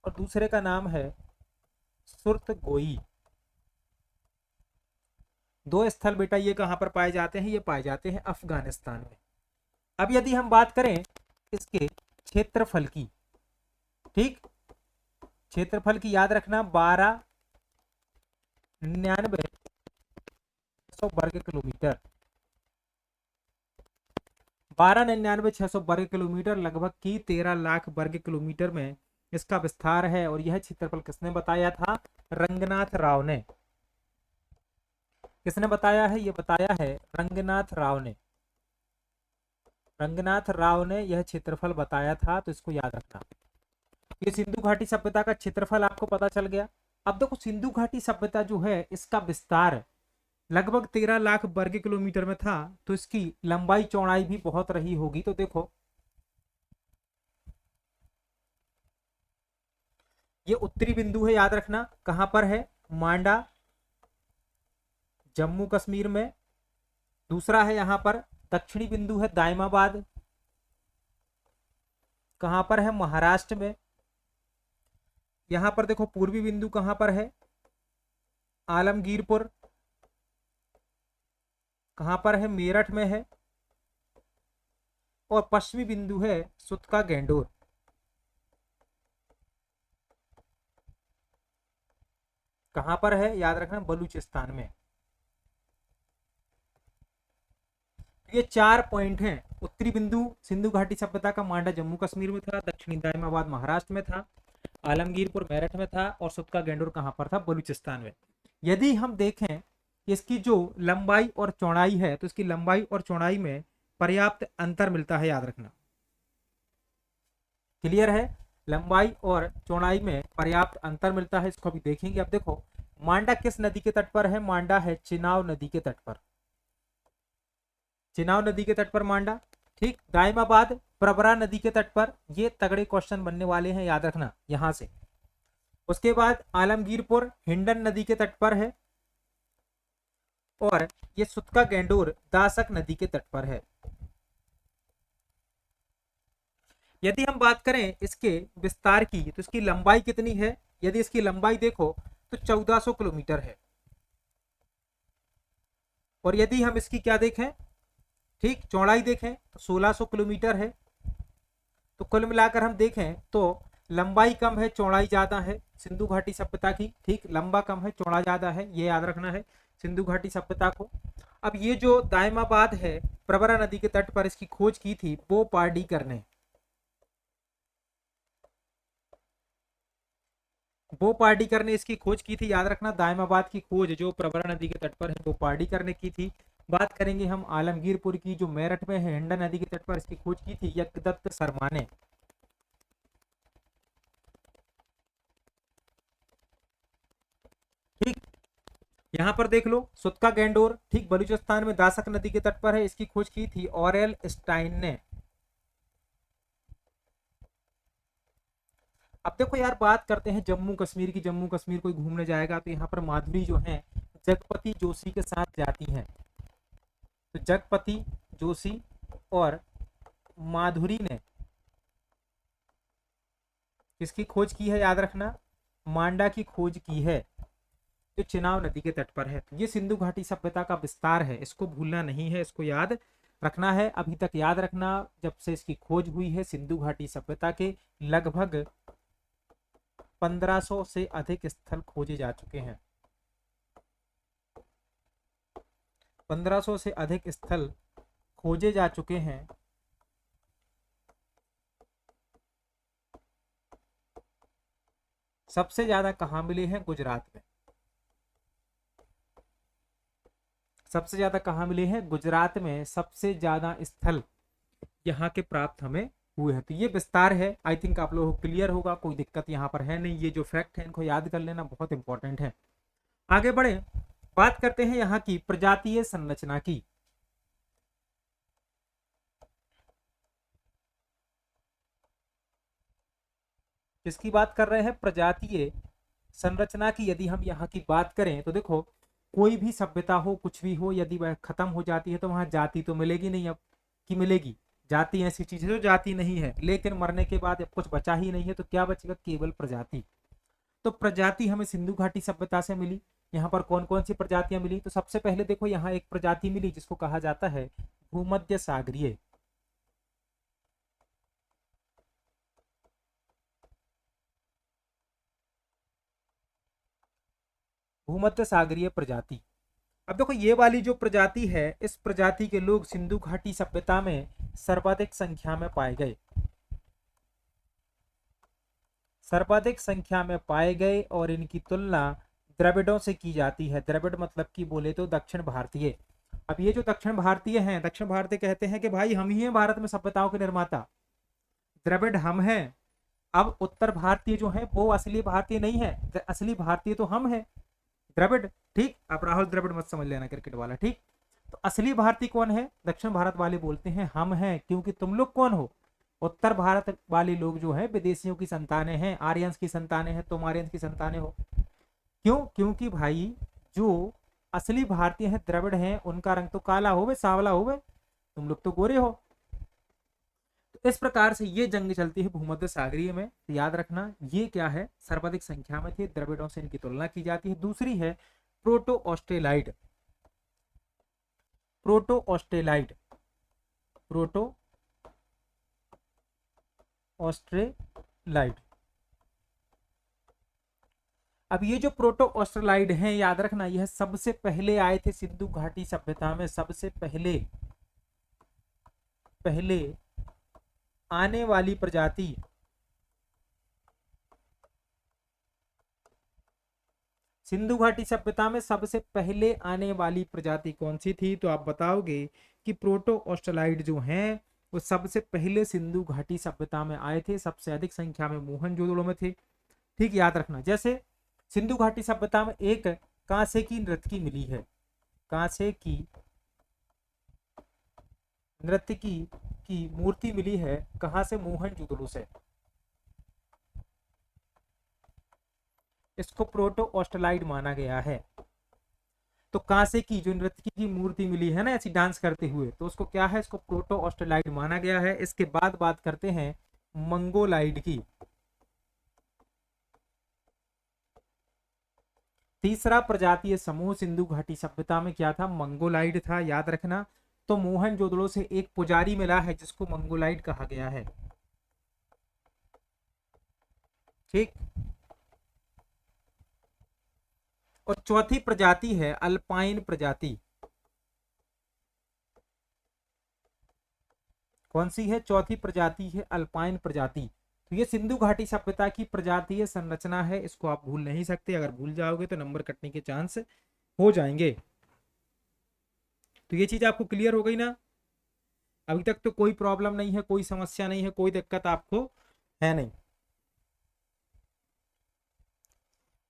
और दूसरे का नाम है सुरत गोई। दो स्थल बेटा ये कहां पर पाए जाते हैं? ये पाए जाते हैं अफगानिस्तान में। अब यदि हम बात करें इसके क्षेत्रफल की, ठीक, क्षेत्रफल की याद रखना 12,99,600 वर्ग किलोमीटर, 12,99,600 वर्ग किलोमीटर, लगभग की 13 लाख वर्ग किलोमीटर में इसका विस्तार है। और यह क्षेत्रफल किसने बताया था? रंगनाथ राव ने। किसने बताया है? ये बताया है रंगनाथ राव ने। रंगनाथ राव ने यह क्षेत्रफल बताया था, तो इसको याद रखना। ये सिंधु घाटी सभ्यता का क्षेत्रफल आपको पता चल गया। अब देखो सिंधु घाटी सभ्यता जो है इसका विस्तार लगभग 13 लाख वर्ग किलोमीटर में था, तो इसकी लंबाई चौड़ाई भी बहुत रही होगी। तो देखो ये उत्तरी बिंदु है, याद रखना कहां पर है? मांडा, जम्मू कश्मीर में। दूसरा है यहां पर दक्षिणी बिंदु है दायमाबाद, कहां पर है? महाराष्ट्र में। यहां पर देखो पूर्वी बिंदु कहां पर है? आलमगीरपुर, कहां पर है? मेरठ में है। और पश्चिमी बिंदु है सुतका गेंडोर। कहां पर है? याद रखना बलूचिस्तान में। ये 4 पॉइंट हैं। उत्तरी बिंदु सिंधु घाटी सभ्यता का मांडा जम्मू कश्मीर में था, दक्षिणी दायमाबाद महाराष्ट्र में था, आलमगीरपुर मेरठ में था और सुतका गेंडूर कहाँ पर था, बलूचिस्तान में। यदि हम देखें इसकी जो लंबाई और चौड़ाई है तो इसकी लंबाई और चौड़ाई में पर्याप्त अंतर मिलता है, याद रखना। क्लियर है, लंबाई और चौड़ाई में पर्याप्त अंतर मिलता है, इसको अभी देखेंगे। अब देखो मांडा किस नदी के तट पर है, मांडा है चिनाव नदी के तट पर, चिनाव नदी के तट पर मांडा। ठीक, दायमाबाद प्रवरा नदी के तट पर, ये तगड़े क्वेश्चन बनने वाले हैं, याद रखना यहां से। उसके बाद आलमगीरपुर हिंडन नदी के तट पर है और ये सुतका गेंडूर दासक नदी के तट पर है। यदि हम बात करें इसके विस्तार की तो इसकी लंबाई कितनी है, यदि इसकी लंबाई देखो तो 1400 किलोमीटर है। और यदि हम इसकी क्या देखें, ठीक, चौड़ाई देखें तो 1600 किलोमीटर है। तो कुल मिलाकर हम देखें तो लंबाई कम है, चौड़ाई ज्यादा है सिंधु घाटी सभ्यता की। ठीक, लंबा कम है, चौड़ा ज्यादा है, ये याद रखना है सिंधु घाटी सभ्यता को। अब ये जो दायमाबाद है प्रवरा नदी के तट पर, इसकी खोज की थी वो पार्डीकर ने, वो पार्डीकर ने इसकी खोज की थी, याद रखना। दायमाबाद की खोज जो प्रवरा नदी के तट पर है वो पार्डीकर ने की थी। बात करेंगे हम आलमगीरपुर की, जो मेरठ में है हिंडन नदी के तट पर, इसकी खोज की थी यज्ञदत्त शर्मा ने। ठीक, यहां पर देख लो सुतका गेंडोर, ठीक, बलूचिस्तान में दासक नदी के तट पर है, इसकी खोज की थी ऑरेल स्टाइन ने। अब देखो यार, बात करते हैं जम्मू कश्मीर की। जम्मू कश्मीर कोई घूमने जाएगा तो यहाँ पर माधुरी जो है जगपति जोशी के साथ जाती हैं। तो जगपति जोशी और माधुरी ने किसकी खोज की है, याद रखना, मांडा की खोज की है जो चिनाव नदी के तट पर है। तो ये सिंधु घाटी सभ्यता का विस्तार है, इसको भूलना नहीं है, इसको याद रखना है। अभी तक याद रखना, जब से इसकी खोज हुई है सिंधु घाटी सभ्यता के लगभग 1500 से अधिक स्थल खोजे जा चुके हैं। 1500 से अधिक स्थल खोजे जा चुके हैं। सबसे ज्यादा कहां मिले हैं, गुजरात में। सबसे ज्यादा कहां मिले हैं, गुजरात में सबसे ज्यादा स्थल यहाँ के प्राप्त हमें हुए हैं। तो ये विस्तार है, आई थिंक आप लोगों को क्लियर होगा, कोई दिक्कत यहाँ पर है नहीं। ये जो फैक्ट है इनको याद कर लेना, बहुत इंपॉर्टेंट है। आगे बढ़े, बात करते हैं यहाँ की प्रजातीय संरचना की। किसकी बात कर रहे हैं, प्रजातीय संरचना की। यदि हम यहाँ की बात करें तो देखो कोई भी सभ्यता हो, कुछ भी हो, यदि वह खत्म हो जाती है तो वहां जाति तो मिलेगी नहीं। अब की मिलेगी जाति, ऐसी चीज है जो जाति नहीं है, लेकिन मरने के बाद अब कुछ बचा ही नहीं है तो क्या बचेगा, केवल प्रजाति। तो प्रजाति हमें सिंधु घाटी सभ्यता से मिली। यहाँ पर कौन कौन सी प्रजातियां मिली, तो सबसे पहले देखो यहाँ एक प्रजाति मिली जिसको कहा जाता है भूमध्य सागरीय। भूमध्य सागरीय प्रजाति। अब देखो ये वाली जो प्रजाति है, इस प्रजाति के लोग सिंधु घाटी सभ्यता में सर्वाधिक संख्या में पाए गए। सर्वाधिक संख्या में पाए गए और इनकी तुलना द्रविड़ों से की जाती है। द्रविड़ मतलब कि बोले तो दक्षिण भारतीय। अब ये जो दक्षिण भारतीय हैं, दक्षिण भारतीय कहते हैं कि भाई हम ही हैं भारत में सभ्यताओं के निर्माता, द्रविड़ हम हैं। अब उत्तर भारतीय जो है वो असली भारतीय नहीं है, असली भारतीय तो हम हैं, द्रविड़। ठीक, आप राहुल द्रविड़ मत समझ लेना, क्रिकेट वाला। ठीक, तो असली भारतीय कौन है, दक्षिण भारत वाले बोलते हैं हम हैं, क्योंकि तुम लोग कौन हो, उत्तर भारत वाले लोग जो है विदेशियों की संतानें हैं, आर्यंस की संतानें हैं, तुम आर्यंस की संतानें हो। क्यों, क्योंकि भाई जो असली भारतीय हैं, द्रविड़ हैं, उनका रंग तो काला होवे, सांवला होवे, तुम लोग तो गोरे हो। तो इस प्रकार से ये जंग चलती है भूमध्य सागरीय में। तो याद रखना ये क्या है, सर्वाधिक संख्या में थे, द्रविड़ों से इनकी तुलना की जाती है। दूसरी है proto Australoid. Proto Australoid, proto Australoid. अब ये जो प्रोटो ऑस्ट्रेलाइड हैं, याद रखना यह सबसे पहले आए थे सिंधु घाटी सभ्यता में। सबसे पहले पहले आने वाली प्रजाति सिंधु घाटी सभ्यता में सबसे पहले आने वाली प्रजाति कौन सी थी? तो आप बताओगे कि प्रोटो ऑस्ट्रेलाइड जो हैं वो सबसे पहले सिंधु घाटी सभ्यता में आए थे, सबसे अधिक संख्या में मोहनजोदड़ो में थे। ठीक, याद रखना। जैसे सिंधु घाटी सभ्यता में एक कांसे की नृत्यकी मिली है, कांसे की नृत्यकी की मूर्ति मिली है, कहां से? मोहनजोदड़ो से। इसको प्रोटो ऑस्ट्रेलाइड माना गया है। तो कांसे की जो नृत्यकी की मूर्ति मिली है ना ऐसी डांस करते हुए, तो उसको क्या है? इसको प्रोटो ऑस्ट्रेलाइड माना गया है। इसके बाद बात करते हैं मंगोलाइड की। तीसरा प्रजातीय समूह सिंधु घाटी सभ्यता में क्या था? मंगोलाइड था, याद रखना। तो मोहनजोदड़ो से एक पुजारी मिला है जिसको मंगोलाइड कहा गया है। ठीक, और चौथी प्रजाति है अल्पाइन प्रजाति। कौन सी है? चौथी प्रजाति है अल्पाइन प्रजाति। तो ये सिंधु घाटी सभ्यता की प्रजातीय संरचना है, इसको आप भूल नहीं सकते। अगर भूल जाओगे तो नंबर कटने के चांस हो जाएंगे। तो ये चीज आपको क्लियर हो गई ना? अभी तक तो कोई प्रॉब्लम नहीं है, कोई समस्या नहीं है, कोई दिक्कत आपको है नहीं।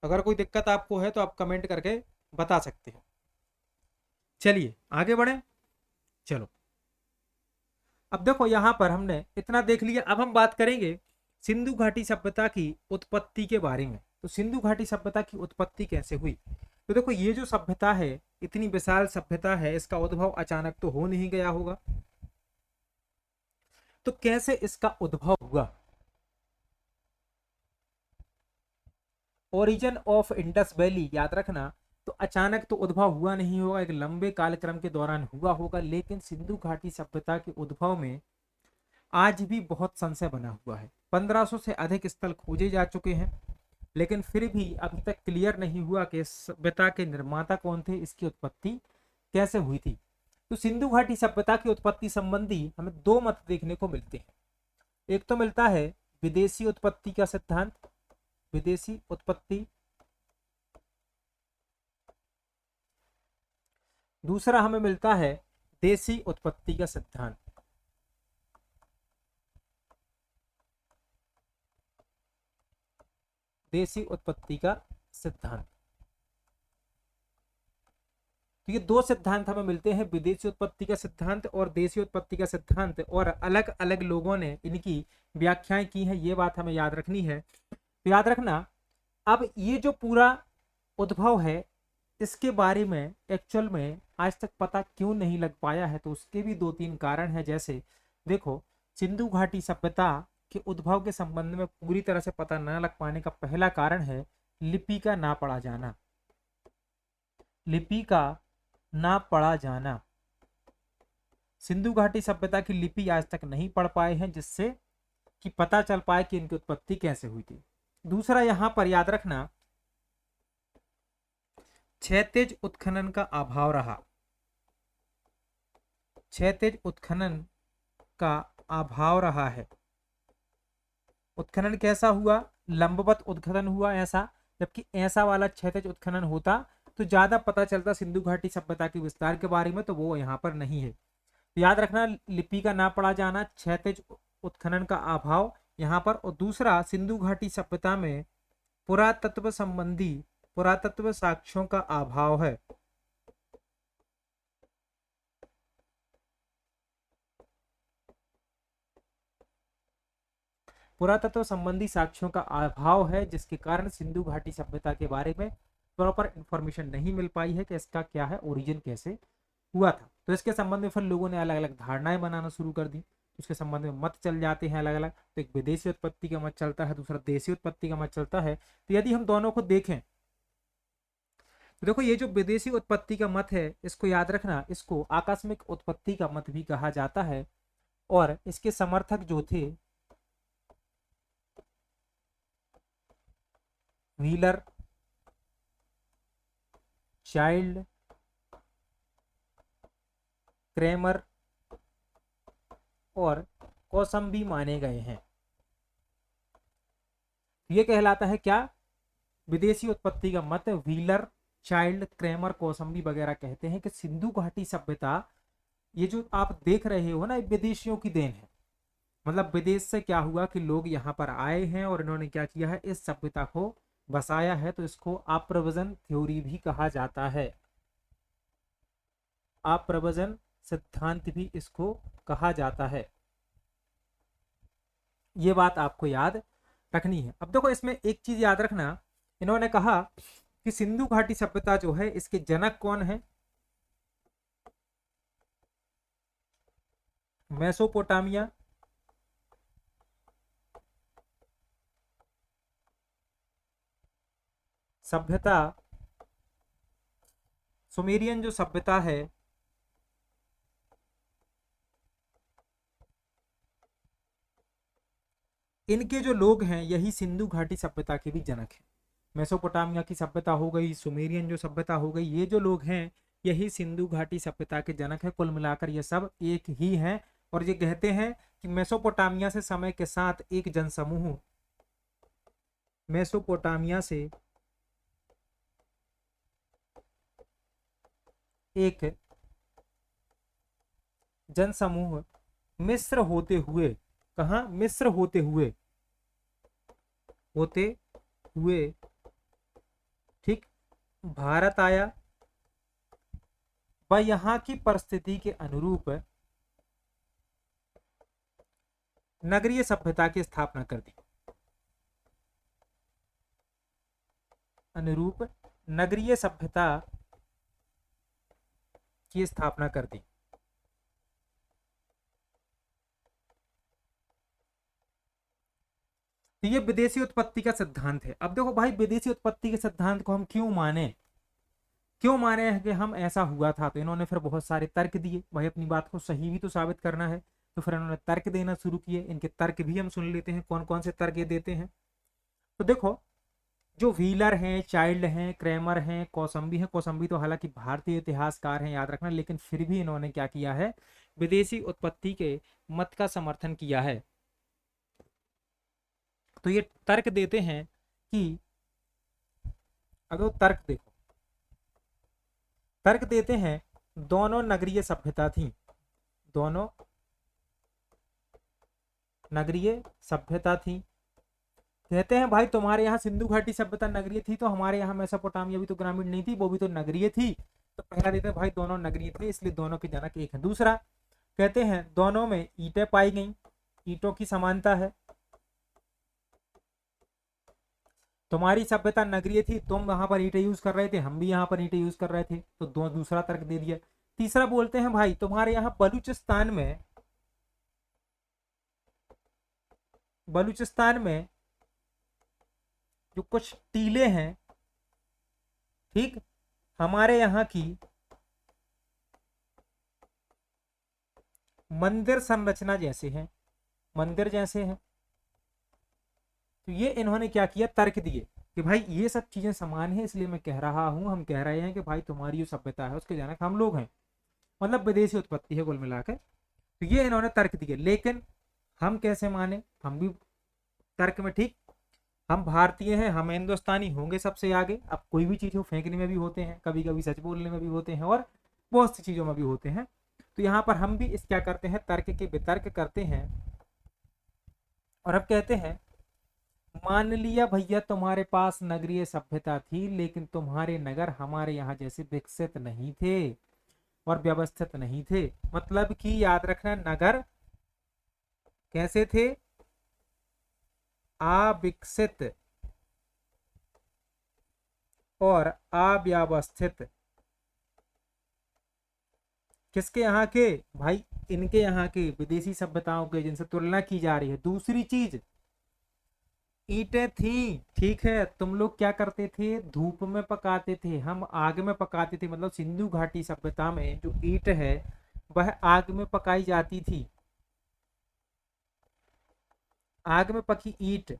अगर कोई दिक्कत आपको है तो आप कमेंट करके बता सकते हैं। चलिए आगे बढ़े। चलो, अब देखो यहां पर हमने इतना देख लिया, अब हम बात करेंगे सिंधु घाटी सभ्यता की उत्पत्ति के बारे में। तो सिंधु घाटी सभ्यता की उत्पत्ति कैसे हुई? तो देखो ये जो सभ्यता है, इतनी विशाल सभ्यता है, इसका उद्भव अचानक तो हो नहीं गया होगा। तो कैसे इसका उद्भव हुआ? ओरिजिन ऑफ इंडस वैली, याद रखना। तो अचानक तो उद्भव हुआ नहीं होगा, एक लंबे कालक्रम के दौरान हुआ होगा। लेकिन सिंधु घाटी सभ्यता के उद्भव में आज भी बहुत संशय बना हुआ है। 1500 से अधिक स्थल खोजे जा चुके हैं, लेकिन फिर भी अभी तक क्लियर नहीं हुआ कि सभ्यता के निर्माता कौन थे, इसकी उत्पत्ति कैसे हुई थी। तो सिंधु घाटी सभ्यता की उत्पत्ति संबंधी हमें दो मत देखने को मिलते हैं। एक तो मिलता है विदेशी उत्पत्ति का सिद्धांत, विदेशी उत्पत्ति। दूसरा हमें मिलता है देशी उत्पत्ति का सिद्धांत। देशी उत्पत्ति का सिद्धांत। तो ये दो सिद्धांत हमें मिलते हैं, विदेशी उत्पत्ति का सिद्धांत और देशी उत्पत्ति का सिद्धांत, और अलग अलग लोगों ने इनकी व्याख्याएं की हैं, ये बात हमें याद रखनी है। तो याद रखना, अब ये जो पूरा उद्भव है इसके बारे में एक्चुअल में आज तक पता क्यों नहीं लग पाया है, तो उसके भी दो तीन कारण हैं। जैसे देखो, सिंधु घाटी सभ्यता के उद्भव के संबंध में पूरी तरह से पता न लग पाने का पहला कारण है लिपि का ना पढ़ा जाना। लिपि का ना पढ़ा जाना। सिंधु घाटी सभ्यता की लिपि आज तक नहीं पढ़ पाए हैं, जिससे कि पता चल पाए कि इनकी उत्पत्ति कैसे हुई थी। दूसरा यहां पर याद रखना, क्षैतिज उत्खनन का अभाव रहा। क्षैतिज उत्खनन का अभाव रहा है। उत्खनन कैसा हुआ? लंबवत उत्खनन हुआ ऐसा, जबकि ऐसा वाला क्षैतिज उत्खनन होता तो ज्यादा पता चलता सिंधु घाटी सभ्यता के विस्तार के बारे में, तो वो यहाँ पर नहीं है। तो याद रखना, लिपि का ना पढ़ा जाना, क्षैतिज उत्खनन का अभाव यहाँ पर। और दूसरा, सिंधु घाटी सभ्यता में पुरातत्व संबंधी पुरातत्व साक्ष्यों का अभाव है। पुरातत्व संबंधी साक्ष्यों का अभाव है, जिसके कारण सिंधु घाटी सभ्यता के बारे में प्रॉपर इंफॉर्मेशन नहीं मिल पाई है कि इसका क्या है, ओरिजिन कैसे हुआ था। तो इसके संबंध में फिर लोगों ने अलग अलग धारणाएं बनाना शुरू कर दी, उसके संबंध में मत चल जाते हैं अलग अलग। तो एक विदेशी उत्पत्ति का मत चलता है, दूसरा देशी उत्पत्ति का मत चलता है। तो यदि हम दोनों को देखें तो देखो, ये जो विदेशी उत्पत्ति का मत है, इसको याद रखना, इसको आकस्मिक उत्पत्ति का मत भी कहा जाता है। और इसके समर्थक जो थे व्हीलर, चाइल्ड, क्रेमर और कौसम्बी माने गए हैं। ये कहलाता है क्या? विदेशी उत्पत्ति का मत व्हीलर, चाइल्ड, क्रेमर, कौसम्बी वगैरह कहते हैं कि सिंधु घाटी सभ्यता, ये जो आप देख रहे हो ना, विदेशियों की देन है। मतलब विदेश से क्या हुआ कि लोग यहाँ पर आए हैं और इन्होंने क्या किया है, इस सभ्यता को बसाया है। तो इसको आप्रव्रजन थ्योरी भी कहा जाता है, आप्रव्रजन सिद्धांत भी इसको कहा जाता है। ये बात आपको याद रखनी है। अब देखो इसमें एक चीज याद रखना, इन्होंने कहा कि सिंधु घाटी सभ्यता जो है इसके जनक कौन है, मेसोपोटामिया, सभ्यता, सुमेरियन जो सभ्यता है, इनके जो लोग हैं यही सिंधु घाटी सभ्यता के भी जनक हैं। मेसोपोटामिया की सभ्यता हो गई, सुमेरियन जो सभ्यता हो गई, ये जो लोग हैं यही सिंधु घाटी सभ्यता के जनक है। कुल मिलाकर ये सब एक ही हैं। और ये कहते हैं कि मेसोपोटामिया से समय के साथ एक जनसमूह, मेसोपोटामिया से एक जनसमूह मिस्र होते हुए, कहा, मिस्र होते हुए, होते हुए, ठीक, भारत आया व यहाँ की परिस्थिति के अनुरूप नगरीय सभ्यता की स्थापना कर दी, अनुरूप नगरीय सभ्यता की स्थापना कर दी। तो ये विदेशी उत्पत्ति का सिद्धांत है। अब देखो भाई, विदेशी उत्पत्ति के सिद्धांत को हम क्यों माने, क्यों माने हैं कि हम ऐसा हुआ था। तो इन्होंने फिर बहुत सारे तर्क दिए, भाई अपनी बात को सही भी तो साबित करना है। तो फिर इन्होंने तर्क देना शुरू किए। इनके तर्क भी हम सुन लेते हैं, कौन कौन से तर्क ये देते हैं। तो देखो, जो व्हीलर हैं, चाइल्ड हैं, क्रेमर हैं, कौसम्बी हैं, कौसम्बी तो हालांकि भारतीय इतिहासकार हैं, याद रखना, लेकिन फिर भी इन्होंने क्या किया है, विदेशी उत्पत्ति के मत का समर्थन किया है। तो ये तर्क देते हैं कि, अगर तर्क देखो, तर्क देते हैं दोनों नगरीय सभ्यता थी, दोनों नगरीय सभ्यता थी। कहते हैं भाई तुम्हारे यहाँ सिंधु घाटी सभ्यता नगरीय थी, तो हमारे यहाँ मेसोपोटामिया भी तो ग्रामीण नहीं थी, वो भी तो नगरीय थी। तो पहला देते हैं भाई दोनों नगरीय थे, इसलिए दोनों के जनक एक है। दूसरा कहते हैं दोनों में ईंटें पाई गई, ईंटों की समानता है। तुम्हारी सभ्यता नगरीय थी, तुम वहां पर ईंटें यूज कर रहे थे, हम भी यहाँ पर ईंटें यूज कर रहे थे, तो दूसरा तर्क दे दिया। तीसरा बोलते हैं भाई तुम्हारे यहाँ बलूचिस्तान में जो कुछ टीले हैं, ठीक, हमारे यहाँ की मंदिर संरचना जैसे हैं, मंदिर जैसे हैं। तो ये इन्होंने क्या किया, तर्क दिए कि भाई ये सब चीजें समान है, इसलिए मैं कह रहा हूं, हम कह रहे हैं कि भाई तुम्हारी जो सभ्यता है उसके जनक हम लोग हैं, मतलब विदेशी उत्पत्ति है कुल मिलाकर। तो ये इन्होंने तर्क दिए। लेकिन हम कैसे माने, हम भी तर्क में, ठीक, हम भारतीय हैं, हम हिंदुस्तानी होंगे सबसे आगे। अब कोई भी चीज हो, फेंकने में भी होते हैं, कभी कभी सच बोलने में भी होते हैं, और बहुत सी चीजों में भी होते हैं। तो यहाँ पर हम भी इस क्या करते हैं, तर्क के वितर्क करते हैं। और अब कहते हैं मान लिया भैया तुम्हारे पास नगरीय सभ्यता थी, लेकिन तुम्हारे नगर हमारे यहाँ जैसे विकसित नहीं थे और व्यवस्थित नहीं थे। मतलब कि याद रखना, नगर कैसे थे, अविकसित और अव्यवस्थित। किसके यहाँ के भाई, इनके यहाँ के, विदेशी सभ्यताओं के जिनसे तुलना की जा रही है। दूसरी चीज, ईंटें थी, ठीक है, तुम लोग क्या करते थे, धूप में पकाते थे, हम आग में पकाते थे। मतलब सिंधु घाटी सभ्यता में जो ईंट है वह आग में पकाई जाती थी, आग में पकी ईंट।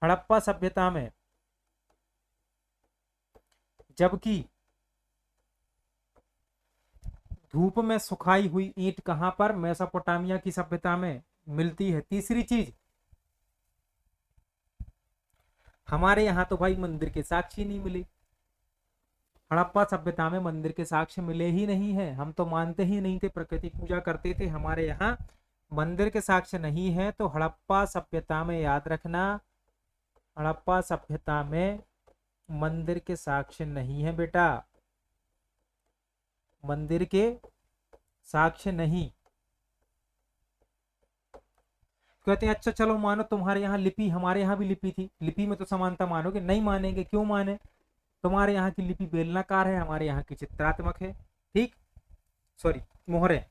हड़प्पा सभ्यता में, जबकि धूप में सुखाई हुई ईंट कहां पर, मेसोपोटामिया की सभ्यता में मिलती है। तीसरी चीज, हमारे यहाँ तो भाई मंदिर के साक्ष्य नहीं मिले, हड़प्पा सभ्यता में मंदिर के साक्ष्य मिले ही नहीं है। हम तो मानते ही नहीं थे, प्रकृति पूजा करते थे, हमारे यहाँ मंदिर के साक्ष्य नहीं है। तो हड़प्पा सभ्यता में याद रखना, हड़प्पा सभ्यता में मंदिर के साक्ष्य नहीं है बेटा, मंदिर के साक्ष्य नहीं। कहते हैं अच्छा चलो मानो तुम्हारे यहाँ लिपि, हमारे यहाँ भी लिपि थी, लिपि में तो समानता मानोगे? नहीं मानेंगे। क्यों माने? तुम्हारे यहाँ की लिपि बेलनाकार है, हमारे यहाँ की चित्रात्मक है। ठीक, सॉरी मोहर है।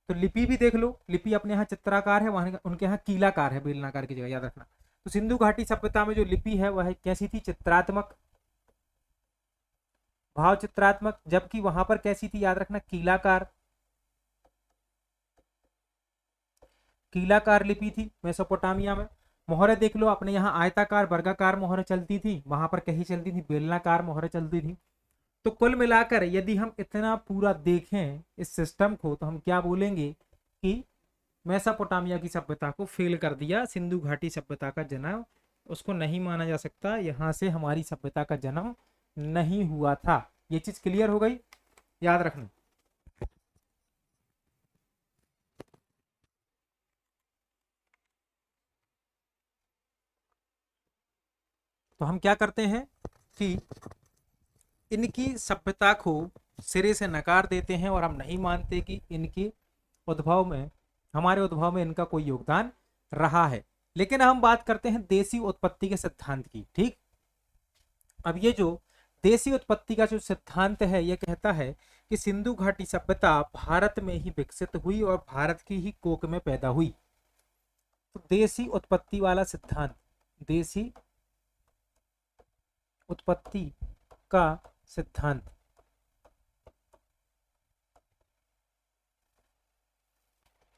तो लिपि भी देख लो, लिपि अपने यहाँ चित्राकार है, वहां उनके यहाँ कीलाकार है, बेलनाकार की जगह, याद रखना। तो सिंधु घाटी सभ्यता में जो लिपि है वह कैसी थी? चित्रात्मक, भाव चित्रात्मक। जबकि वहां पर कैसी थी? याद रखना, कीलाकार, कीलाकार लिपि थी मेसोपोटामिया में। मोहरें देख लो, अपने यहाँ आयताकार वर्गाकार मोहरें चलती थी, वहां पर कहीं चलती थी बेलनाकार मोहरें चलती थी। तो कुल मिलाकर यदि हम इतना पूरा देखें इस सिस्टम को, तो हम क्या बोलेंगे कि मेसोपोटामिया की सभ्यता को फेल कर दिया, सिंधु घाटी सभ्यता का जन्म उसको नहीं माना जा सकता, यहां से हमारी सभ्यता का जन्म नहीं हुआ था। ये चीज क्लियर हो गई, याद रखना। तो हम क्या करते हैं कि इनकी सभ्यता को सिरे से नकार देते हैं और हम नहीं मानते कि इनकी उद्भव में, हमारे उद्भव में इनका कोई योगदान रहा है। लेकिन हम बात करते हैं देसी उत्पत्ति के सिद्धांत की। ठीक, अब ये जो देसी उत्पत्ति का जो सिद्धांत है, यह कहता है कि सिंधु घाटी सभ्यता भारत में ही विकसित हुई और भारत की ही कोख में पैदा हुई। तो देसी उत्पत्ति वाला सिद्धांत, देसी उत्पत्ति का सिद्धांत,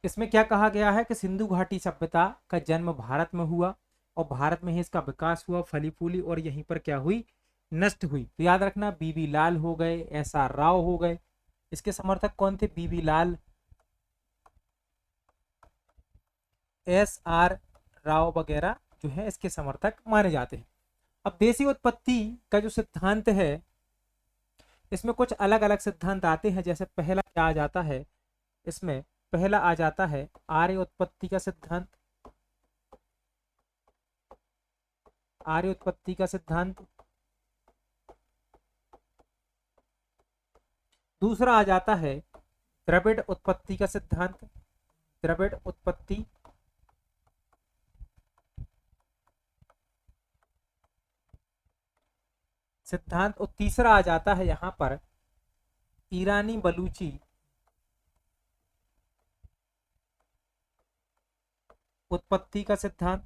इसमें क्या कहा गया है कि सिंधु घाटी सभ्यता का जन्म भारत में हुआ और भारत में ही इसका विकास हुआ, फली फूली, और यहीं पर क्या हुई? नष्ट हुई। तो याद रखना, बीबी लाल हो गए, एस.आर. राव हो गए, इसके समर्थक कौन थे? बीबी लाल, एस.आर. राव वगैरह जो है इसके समर्थक माने जाते हैं। अब देसी उत्पत्ति का जो सिद्धांत है, इसमें कुछ अलग अलग सिद्धांत आते हैं। जैसे पहला क्या आ जाता है इसमें? पहला आ जाता है आर्य उत्पत्ति का सिद्धांत, आर्य उत्पत्ति का सिद्धांत। दूसरा आ जाता है द्रविड़ उत्पत्ति का सिद्धांत, द्रविड़ उत्पत्ति। सिद्धांत। और तीसरा आ जाता है यहां पर ईरानी बलूची उत्पत्ति का सिद्धांत।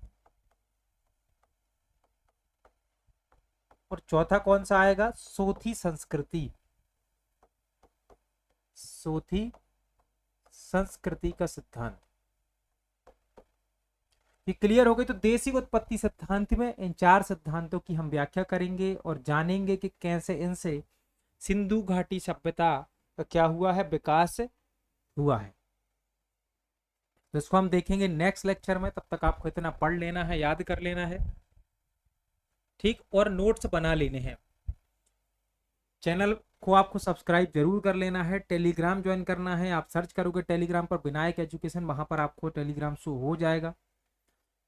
और चौथा कौन सा आएगा? सोथी संस्कृति, सोथी संस्कृति का सिद्धांत। ये क्लियर हो गई। तो देसी उत्पत्ति सिद्धांत में इन चार सिद्धांतों की हम व्याख्या करेंगे और जानेंगे कि कैसे इनसे सिंधु घाटी सभ्यता का क्या हुआ है? विकास हुआ है। तो इसको हम देखेंगे नेक्स्ट लेक्चर में। तब तक आपको इतना पढ़ लेना है, याद कर लेना है, ठीक, और नोट्स बना लेने हैं। चैनल को आपको सब्सक्राइब जरूर कर लेना है, टेलीग्राम ज्वाइन करना है। आप सर्च करोगे टेलीग्राम पर विनायक एजुकेशन, वहां पर आपको टेलीग्राम शो हो जाएगा।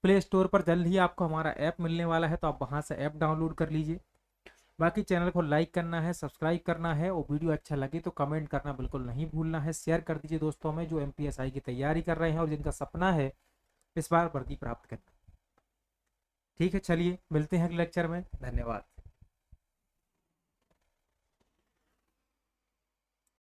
प्ले स्टोर पर जल्द ही आपको हमारा ऐप मिलने वाला है, तो आप वहां से ऐप डाउनलोड कर लीजिए। बाकी चैनल को लाइक करना है, सब्सक्राइब करना है, और वीडियो अच्छा लगे तो कमेंट करना बिल्कुल नहीं भूलना है। शेयर कर दीजिए दोस्तों में जो MPSI की तैयारी कर रहे हैं और जिनका सपना है इस बार वर्दी प्राप्त करना। ठीक है, चलिए मिलते हैं अगले लेक्चर में। धन्यवाद।